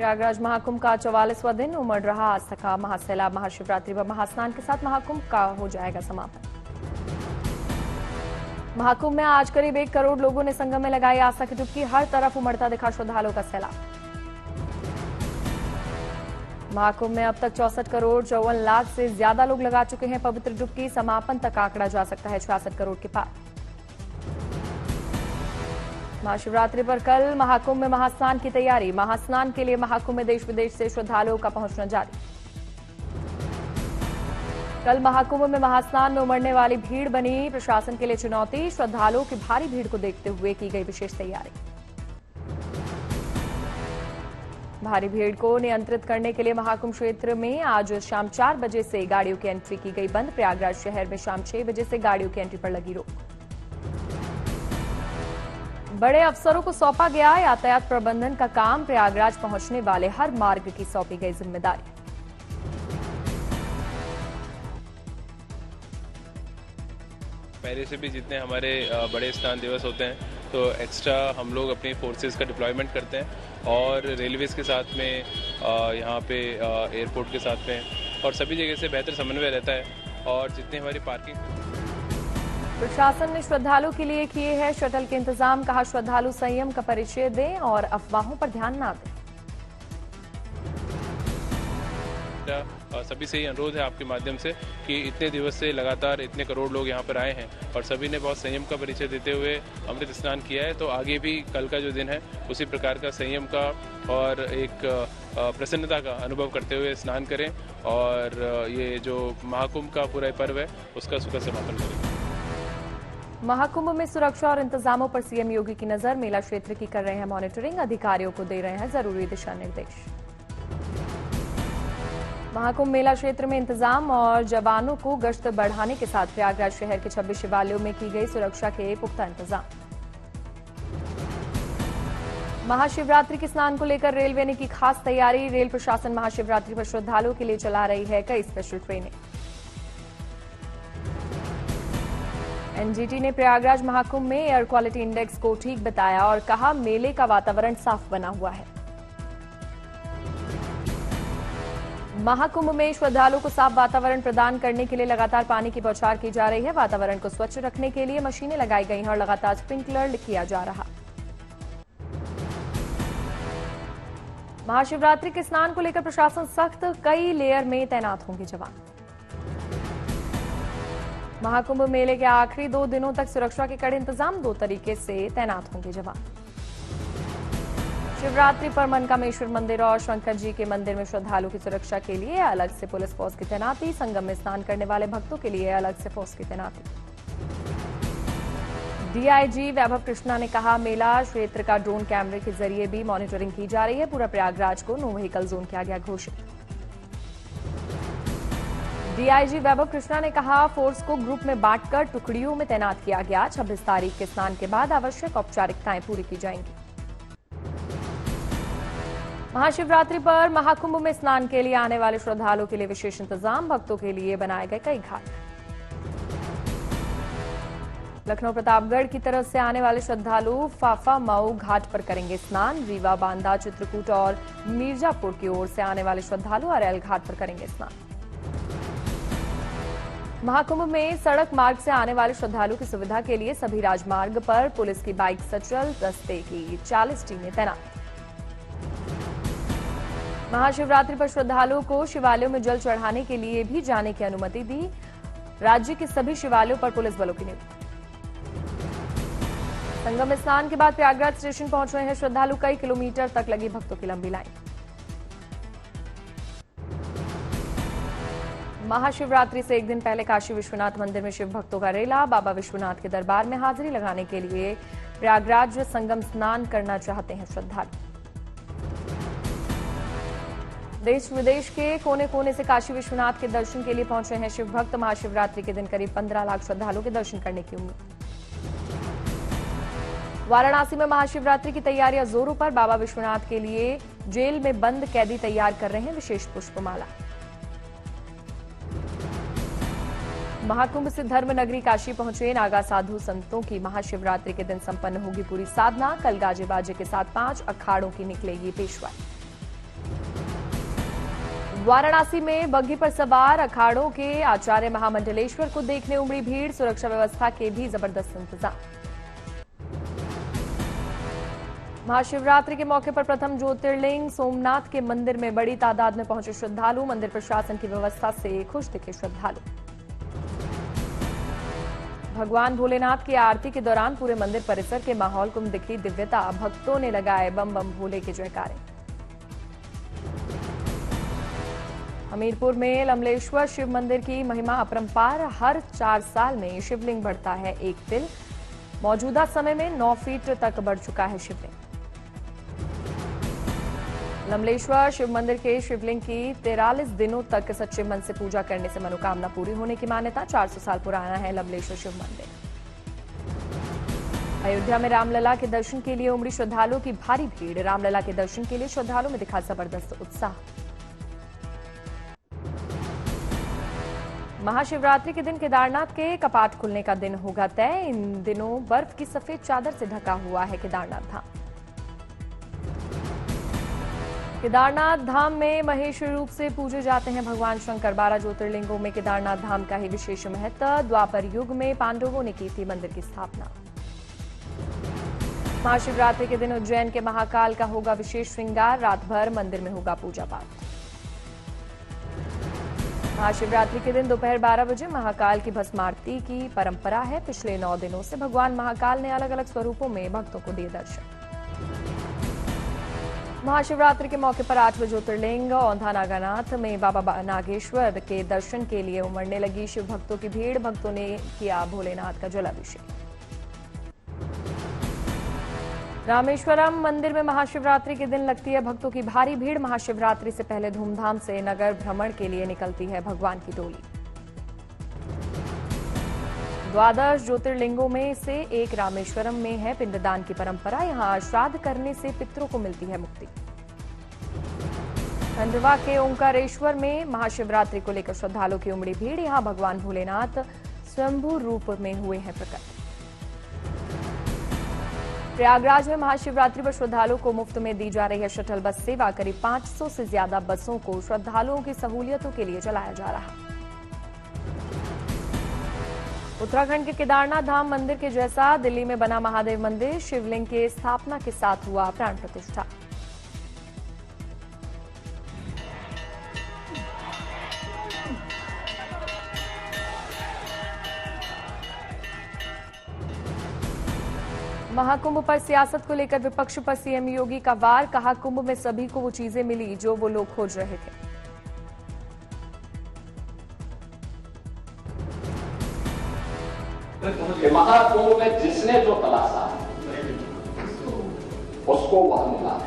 प्रयागराज महाकुंभ का 44वां दिन उमड़ रहा आस्था का महासैलाब। महाशिवरात्रि व महास्नान के साथ महाकुंभ का हो जाएगा समापन। महाकुंभ में आज करीब 1 करोड़ लोगों ने संगम में लगाई आस्था की डुबकी। हर तरफ उमड़ता दिखा श्रद्धालुओं का सैलाब। महाकुंभ में अब तक 64 करोड़ 54 लाख से ज्यादा लोग लगा चुके हैं पवित्र डुबकी। समापन तक आंकड़ा जा सकता है 66 करोड़ के पार। महाशिवरात्रि पर कल महाकुंभ में महास्नान की तैयारी। महास्नान के लिए महाकुंभ में देश विदेश से श्रद्धालुओं का पहुंचना जारी। कल महाकुंभ में महास्नान में उमड़ने वाली भीड़ बनी प्रशासन के लिए चुनौती। श्रद्धालुओं की भारी भीड़ को देखते हुए की गई विशेष तैयारी। भारी भीड़ को नियंत्रित करने के लिए महाकुंभ क्षेत्र में आज शाम 4 बजे से गाड़ियों की एंट्री की गई बंद। प्रयागराज शहर में शाम 6 बजे से गाड़ियों की एंट्री पर लगी रोक। बड़े अफसरों को सौंपा गया यातायात प्रबंधन का काम। प्रयागराज पहुंचने वाले हर मार्ग की सौंपी गई जिम्मेदारी। पहले से भी जितने हमारे बड़े स्नान दिवस होते हैं तो एक्स्ट्रा हम लोग अपनी फोर्सेस का डिप्लॉयमेंट करते हैं और रेलवेज के साथ में यहाँ पे एयरपोर्ट के साथ में और सभी जगह से बेहतर समन्वय रहता है। और जितनी हमारी पार्किंग, प्रशासन ने श्रद्धालुओं के लिए किए हैं शटल के इंतजाम। कहा श्रद्धालु संयम का परिचय दें और अफवाहों पर ध्यान न दें। सभी से ही अनुरोध है आपके माध्यम से कि इतने दिवस से लगातार इतने करोड़ लोग यहाँ पर आए हैं और सभी ने बहुत संयम का परिचय देते हुए अमृत स्नान किया है। तो आगे भी कल का जो दिन है उसी प्रकार का संयम का और एक प्रसन्नता का अनुभव करते हुए स्नान करें और ये जो महाकुंभ का पूरा पर्व है उसका सुखद समापन करें। महाकुंभ में सुरक्षा और इंतजामों पर सीएम योगी की नजर। मेला क्षेत्र की कर रहे हैं मॉनिटरिंग। अधिकारियों को दे रहे हैं जरूरी दिशा निर्देश। महाकुंभ मेला क्षेत्र में इंतजाम और जवानों को गश्त बढ़ाने के साथ प्रयागराज शहर के 26 शिवालयों में की गई सुरक्षा के पुख्ता इंतजाम। महाशिवरात्रि के स्नान को लेकर रेलवे ने की खास तैयारी। रेल प्रशासन महाशिवरात्रि पर श्रद्धालुओं के लिए चला रही है कई स्पेशल ट्रेनें। एनजीटी ने प्रयागराज महाकुंभ में एयर क्वालिटी इंडेक्स को ठीक बताया और कहा मेले का वातावरण साफ बना हुआ है। महाकुंभ में श्रद्धालुओं को साफ वातावरण प्रदान करने के लिए लगातार पानी की बौछार की जा रही है। वातावरण को स्वच्छ रखने के लिए मशीनें लगाई गई हैं और लगातार स्प्रिंकलर किया जा रहा। महाशिवरात्रि के स्नान को लेकर प्रशासन सख्त, कई लेयर में तैनात होंगे जवान। महाकुंभ मेले के आखिरी 2 दिनों तक सुरक्षा के कड़े इंतजाम। 2 तरीके से तैनात होंगे जवान। शिवरात्रि पर मनकामेश्वर मंदिर और शंकर जी के मंदिर में श्रद्धालुओं की सुरक्षा के लिए अलग से पुलिस फोर्स की तैनाती। संगम में स्नान करने वाले भक्तों के लिए अलग से फोर्स की तैनाती। डीआईजी वैभव कृष्णा ने कहा मेला क्षेत्र का ड्रोन कैमरे के जरिए भी मॉनिटरिंग की जा रही है। पूरा प्रयागराज को नो व्हीकल जोन किया गया घोषित। डीआईजी वैभव कृष्णा ने कहा फोर्स को ग्रुप में बांटकर टुकड़ियों में तैनात किया गया। 26 तारीख के स्नान के बाद आवश्यक औपचारिकताएं पूरी की जाएंगी। महाशिवरात्रि पर महाकुंभ में स्नान के लिए आने वाले श्रद्धालुओं के लिए विशेष इंतजाम। भक्तों के लिए बनाए गए कई घाट। लखनऊ प्रतापगढ़ की तरफ से आने वाले श्रद्धालु फाफा मऊ घाट पर करेंगे स्नान। रीवा, बांदा, चित्रकूट और मिर्जापुर की ओर से आने वाले श्रद्धालु अरैल घाट पर करेंगे स्नान। महाकुंभ में सड़क मार्ग से आने वाले श्रद्धालुओं की सुविधा के लिए सभी राजमार्ग पर पुलिस की बाइक सचल दस्ते की 40 टीमें तैनात। महाशिवरात्रि पर श्रद्धालुओं को शिवालयों में जल चढ़ाने के लिए भी जाने की अनुमति दी। राज्य के सभी शिवालयों पर पुलिस बलों की नियुक्ति। संगम में स्नान के बाद प्रयागराज स्टेशन पहुंच रहे हैं श्रद्धालु। कई किलोमीटर तक लगी भक्तों की लंबी लाइन। महाशिवरात्रि से 1 दिन पहले काशी विश्वनाथ मंदिर में शिव भक्तों का रेला। बाबा विश्वनाथ के दरबार में हाजिरी लगाने के लिए प्रयागराज संगम स्नान करना चाहते हैं श्रद्धालु। देश विदेश के कोने कोने से काशी विश्वनाथ के दर्शन के लिए पहुंचे हैं शिव भक्त। महाशिवरात्रि के दिन करीब 15 लाख श्रद्धालुओं के दर्शन करने की उम्मीद। वाराणसी में महाशिवरात्रि की तैयारियां जोरों पर। बाबा विश्वनाथ के लिए जेल में बंद कैदी तैयार कर रहे हैं विशेष पुष्पमाला। महाकुंभ से धर्म नगरी काशी पहुंचे नागा साधु संतों की महाशिवरात्रि के दिन संपन्न होगी पूरी साधना। कल गाजे बाजे के साथ 5 अखाड़ों की निकलेगी पेशवाई। वाराणसी में बग्घी पर सवार अखाड़ों के आचार्य महामंडलेश्वर को देखने उमड़ी भीड़, सुरक्षा व्यवस्था के भी जबरदस्त इंतजाम। महाशिवरात्रि के मौके पर प्रथम ज्योतिर्लिंग सोमनाथ के मंदिर में बड़ी तादाद में पहुंचे श्रद्धालु, मंदिर प्रशासन की व्यवस्था से खुश दिखे श्रद्धालु। भगवान भोलेनाथ की आरती के दौरान पूरे मंदिर परिसर के माहौल को दिखी दिव्यता, भक्तों ने लगाए बम बम भोले के जयकारे। हमीरपुर में लमलेश्वर शिव मंदिर की महिमा अपरंपार, हर 4 साल में शिवलिंग बढ़ता है 1 तिल। मौजूदा समय में 9 फीट तक बढ़ चुका है शिवलिंग। लमलेश्वर शिव मंदिर के शिवलिंग की 43 दिनों तक सच्चे मन से पूजा करने से मनोकामना पूरी होने की मान्यता। 400 साल पुराना है लमलेश्वर शिव मंदिर। अयोध्या में रामलला के दर्शन के लिए उमड़ी श्रद्धालुओं की भारी भीड़, रामलला के दर्शन के लिए श्रद्धालुओं में दिखा जबरदस्त उत्साह। महाशिवरात्रि के दिन केदारनाथ के कपाट खुलने का दिन होगा तय। इन दिनों बर्फ की सफेद चादर से ढका हुआ है केदारनाथ धाम। केदारनाथ धाम में महेश रूप से पूजे जाते हैं भगवान शंकर। 12 ज्योतिर्लिंगों में केदारनाथ धाम का ही विशेष महत्व। द्वापर युग में पांडवों ने की थी मंदिर की स्थापना। महाशिवरात्रि के दिन उज्जैन के महाकाल का होगा विशेष श्रृंगार, रात भर मंदिर में होगा पूजा पाठ। महाशिवरात्रि के दिन दोपहर 12 बजे महाकाल की भस्म आरती की परंपरा है। पिछले 9 दिनों से भगवान महाकाल ने अलग अलग स्वरूपों में भक्तों को दिए दर्शन। महाशिवरात्रि के मौके पर 8 ज्योतिर्लिंग औंधा नागानाथ में बाबा नागेश्वर के दर्शन के लिए उमड़ने लगी शिव भक्तों की भीड़। भक्तों ने किया भोलेनाथ का जलाभिषेक। रामेश्वरम मंदिर में महाशिवरात्रि के दिन लगती है भक्तों की भारी भीड़। महाशिवरात्रि से पहले धूमधाम से नगर भ्रमण के लिए निकलती है भगवान की डोली। 12 ज्योतिर्लिंगों में से एक रामेश्वरम में है पिंडदान की परंपरा। यहां श्राद्ध करने से पितरों को मिलती है मुक्ति। खंडवा के ओंकारेश्वर में महाशिवरात्रि को लेकर श्रद्धालुओं की उमड़ी भीड़। यहां भगवान भोलेनाथ स्वयंभू रूप में हुए हैं प्रकट। प्रयागराज में महाशिवरात्रि पर श्रद्धालुओं को मुफ्त में दी जा रही है शटल बस सेवा। करीब 500 से ज्यादा बसों को श्रद्धालुओं की सहूलियतों के लिए चलाया जा रहा है। उत्तराखंड के केदारनाथ धाम मंदिर के जैसा दिल्ली में बना महादेव मंदिर। शिवलिंग के स्थापना के साथ हुआ प्राण प्रतिष्ठा। महाकुंभ पर सियासत को लेकर विपक्ष पर सीएम योगी का वार। कहा कुंभ में सभी को वो चीजें मिली जो वो लोग खोज रहे थे। महाकुंभ में जिसने जो तलाशा उसको वह मिला।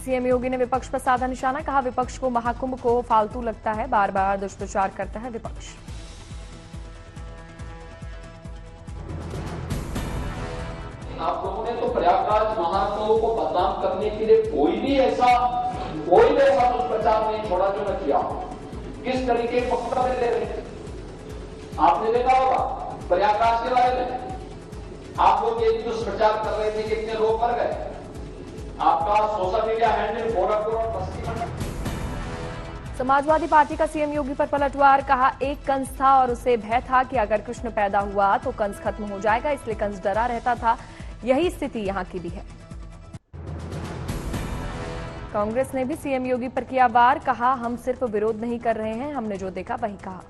सीएम योगी ने विपक्ष पर साधा निशाना। कहा विपक्ष को महाकुंभ को फालतू लगता है, बार बार दुष्प्रचार करता है विपक्ष। आप लोगों ने तो प्रयागराज महाकुंभ को बदनाम करने के लिए कोई भी ऐसा दुष्प्रचार नहीं छोड़ा जो मैं किया हूं। किस तरीके के वक्तव्य ले रहे थे आपने देखा होगा प्रयागराज के बारे में। आप लोग ये दुष्प्रचार कर रहे थे कि कितने लोग मर गए। आपका सोशल मीडिया हैंडल गोरखपुर और बस्ती में। समाजवादी पार्टी का सीएम योगी पर पलटवार। कहा एक कंस था और उसे भय था कि अगर कृष्ण पैदा हुआ तो कंस खत्म हो जाएगा, इसलिए कंस डरा रहता था। यही स्थिति यहां की भी है। कांग्रेस ने भी सीएम योगी पर किया वार। कहा हम सिर्फ विरोध नहीं कर रहे हैं, हमने जो देखा वही कहा।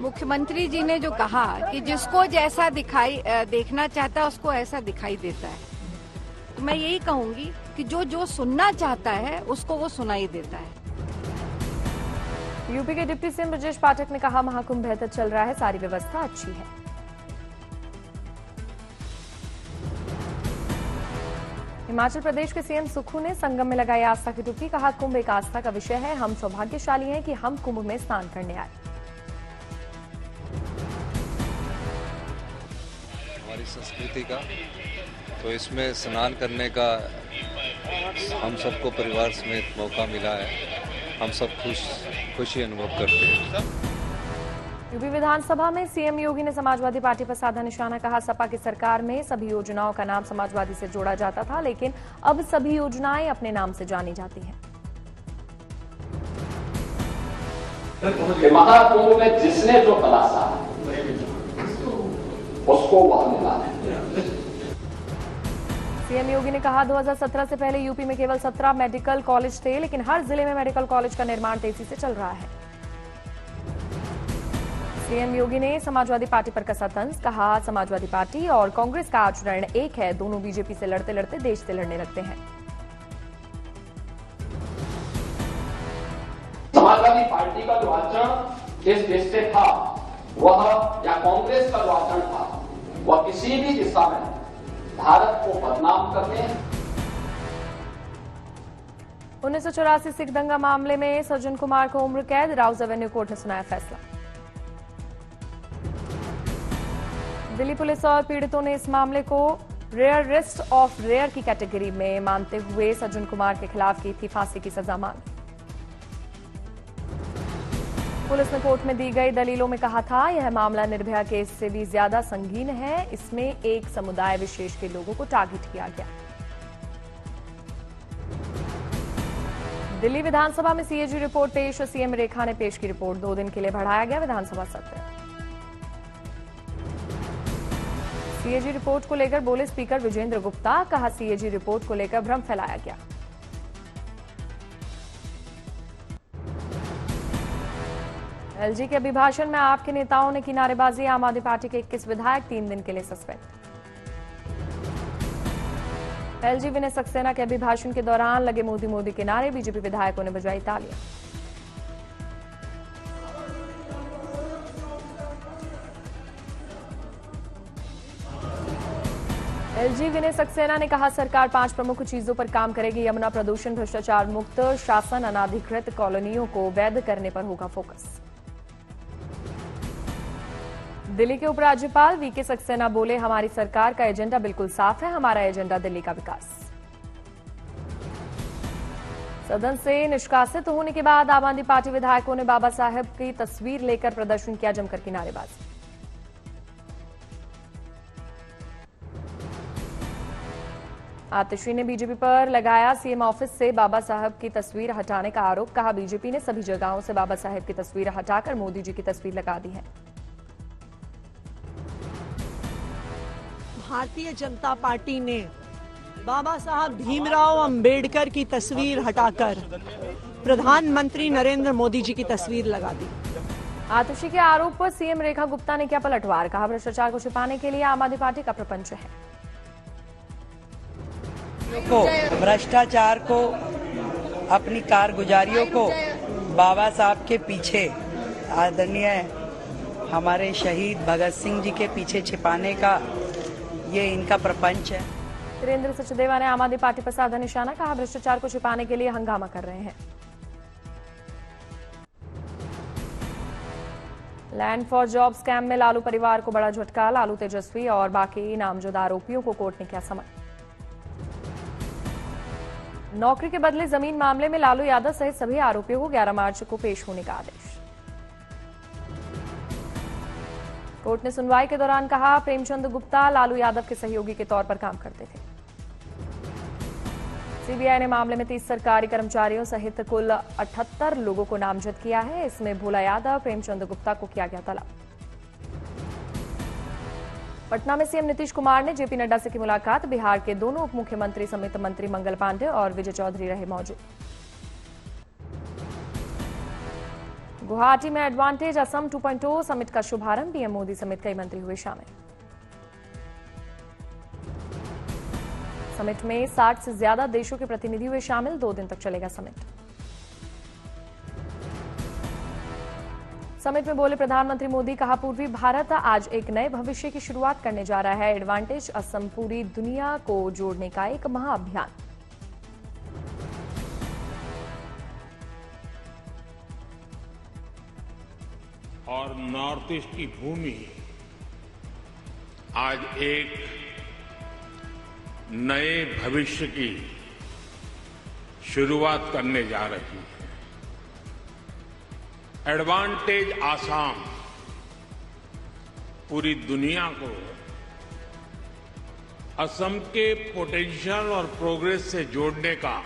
मुख्यमंत्री जी ने जो कहा कि जिसको जैसा देखना चाहता है उसको ऐसा दिखाई देता है, तो मैं यही कहूंगी कि जो सुनना चाहता है उसको वो सुनाई देता है। यूपी के डिप्टी सीएम ब्रजेश पाठक ने कहा महाकुंभ बेहतर चल रहा है, सारी व्यवस्था अच्छी है। हिमाचल प्रदेश के सीएम सुक्खू ने संगम में लगाई आस्था की डुबकी। कहा कुंभ एक आस्था का विषय है, हम सौभाग्यशाली हैं कि हम कुंभ में स्नान करने आए। हमारी संस्कृति का, तो इसमें स्नान करने का हम सबको परिवार समेत मौका मिला है। हम सब खुशी अनुभव करते हैं। यूपी विधानसभा में सीएम योगी ने समाजवादी पार्टी पर साधा निशाना। कहा, सपा की सरकार में सभी योजनाओं का नाम समाजवादी से जोड़ा जाता था, लेकिन अब सभी योजनाएं अपने नाम से जानी जाती हैं। महाकुंभ में जिसने जो तलाशा उसको वह मिला है। सीएम योगी ने कहा, 2017 से पहले यूपी में केवल 17 मेडिकल कॉलेज थे, लेकिन हर जिले में मेडिकल कॉलेज का निर्माण तेजी से चल रहा है। सीएम योगी ने समाजवादी पार्टी पर कसा तंज। कहा, समाजवादी पार्टी और कांग्रेस का आचरण एक है, दोनों बीजेपी से लड़ते लड़ते देश से लड़ने लगते हैं। समाजवादी पार्टी का जो आचरण जिस देश से था वह, या कांग्रेस का जो आचरण था वह किसी भी दिशा में भारत को बदनाम करने। 1984 सिख दंगा मामले में सज्जन कुमार को उम्र कैद। राउज एवेन्यू कोर्ट ने सुनाया फैसला। दिल्ली पुलिस और पीड़ितों ने इस मामले को रेयरेस्ट ऑफ रेयर की कैटेगरी में मानते हुए सज्जन कुमार के खिलाफ की थी फांसी की सजा मांग। पुलिस ने कोर्ट में दी गई दलीलों में कहा था, यह मामला निर्भया केस से भी ज्यादा संगीन है। इसमें एक समुदाय विशेष के लोगों को टारगेट किया गया। दिल्ली विधानसभा में सीएजी रिपोर्ट पेश। सीएम रेखा ने पेश की रिपोर्ट। 2 दिन के लिए बढ़ाया गया विधानसभा सत्र। सीएजी रिपोर्ट को लेकर बोले स्पीकर विजेंद्र गुप्ता। कहा, सीएजी रिपोर्ट को लेकर भ्रम फैलाया गया। एलजी के अभिभाषण में आपके नेताओं ने की नारेबाजी। आम आदमी पार्टी के 21 विधायक 3 दिन के लिए सस्पेंड। एलजी विनय सक्सेना के अभिभाषण के दौरान लगे मोदी मोदी के नारे। बीजेपी विधायकों ने बजाई तालियां। एलजी विनय सक्सेना ने कहा, सरकार 5 प्रमुख चीजों पर काम करेगी। यमुना प्रदूषण, भ्रष्टाचार मुक्त शासन, अनाधिकृत कॉलोनियों को वैध करने पर होगा फोकस। दिल्ली के उपराज्यपाल वीके सक्सेना बोले, हमारी सरकार का एजेंडा बिल्कुल साफ है। हमारा एजेंडा दिल्ली का विकास। सदन से निष्कासित होने के बाद आम आदमी पार्टी विधायकों ने बाबा साहेब की तस्वीर लेकर प्रदर्शन किया, जमकर की नारेबाजी। आतिशी ने बीजेपी पर लगाया सीएम ऑफिस से बाबा साहब की तस्वीर हटाने का आरोप। कहा, बीजेपी ने सभी जगहों से बाबा साहेब की तस्वीर हटाकर मोदी जी की तस्वीर लगा दी है। भारतीय जनता पार्टी ने बाबा साहब भीमराव अंबेडकर की तस्वीर हटाकर प्रधानमंत्री नरेंद्र मोदी जी की तस्वीर लगा दी। आतिशी के आरोप पर सीएम रेखा गुप्ता ने किया पलटवार। कहा, भ्रष्टाचार को छिपाने के लिए आम आदमी पार्टी का प्रपंच है। भ्रष्टाचार को, अपनी कारगुजारियों को बाबा साहब के पीछे, आदरणीय हमारे शहीद भगत सिंह जी के पीछे छिपाने का ये इनका प्रपंच है। वीरेंद्र सचदेवा ने आम आदमी पार्टी पर साधा निशाना। कहा, भ्रष्टाचार को छिपाने के लिए हंगामा कर रहे हैं। लैंड फॉर जॉब स्कैम में लालू परिवार को बड़ा झटका। लालू, तेजस्वी और बाकी नामजद आरोपियों को कोर्ट ने किया समन। नौकरी के बदले जमीन मामले में लालू यादव सहित सभी आरोपियों को 11 मार्च को पेश होने का आदेश। कोर्ट ने सुनवाई के दौरान कहा, प्रेमचंद गुप्ता लालू यादव के सहयोगी के तौर पर काम करते थे। सीबीआई ने मामले में 30 सरकारी कर्मचारियों सहित कुल 78 लोगों को नामजद किया है। इसमें भोला यादव, प्रेमचंद गुप्ता को किया गया तलब। पटना में सीएम नीतीश कुमार ने जेपी नड्डा से की मुलाकात। बिहार के दोनों उप मुख्यमंत्री समेत मंत्री मंगल पांडे और विजय चौधरी रहे मौजूद। गुवाहाटी में एडवांटेज असम 2.0 समिट का शुभारंभ। पीएम मोदी समेत कई मंत्री हुए शामिल। समिट में 60 से ज्यादा देशों के प्रतिनिधि हुए शामिल। 2 दिन तक चलेगा समिट। समिट में बोले प्रधानमंत्री मोदी। कहा, पूर्वी भारत आज एक नए भविष्य की शुरुआत करने जा रहा है। एडवांटेज असम पूरी दुनिया को जोड़ने का एक महाअभियान। और नॉर्थ ईस्ट की भूमि आज एक नए भविष्य की शुरुआत करने जा रही है। एडवांटेज आसाम पूरी दुनिया को असम के पोटेंशियल और प्रोग्रेस से जोड़ने का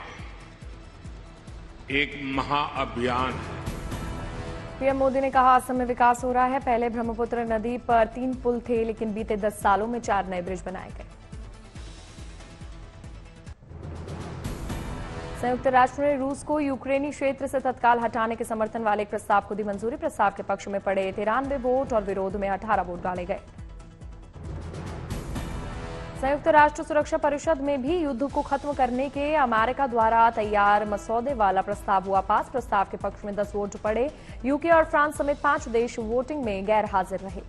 एक महाअभियान है। पीएम मोदी ने कहा, असम में विकास हो रहा है। पहले ब्रह्मपुत्र नदी पर 3 पुल थे, लेकिन बीते 10 सालों में 4 नए ब्रिज बनाए गए। संयुक्त राष्ट्र ने रूस को यूक्रेनी क्षेत्र से तत्काल हटाने के समर्थन वाले एक प्रस्ताव को दी मंजूरी। प्रस्ताव के पक्ष में पड़े 93 वोट और विरोध में 18 वोट डाले गए। संयुक्त राष्ट्र सुरक्षा परिषद में भी युद्ध को खत्म करने के अमेरिका द्वारा तैयार मसौदे वाला प्रस्ताव हुआ पास। प्रस्ताव के पक्ष में 10 वोट पड़े। यूके और फ्रांस समेत 5 देश वोटिंग में गैर हाजिर रहे।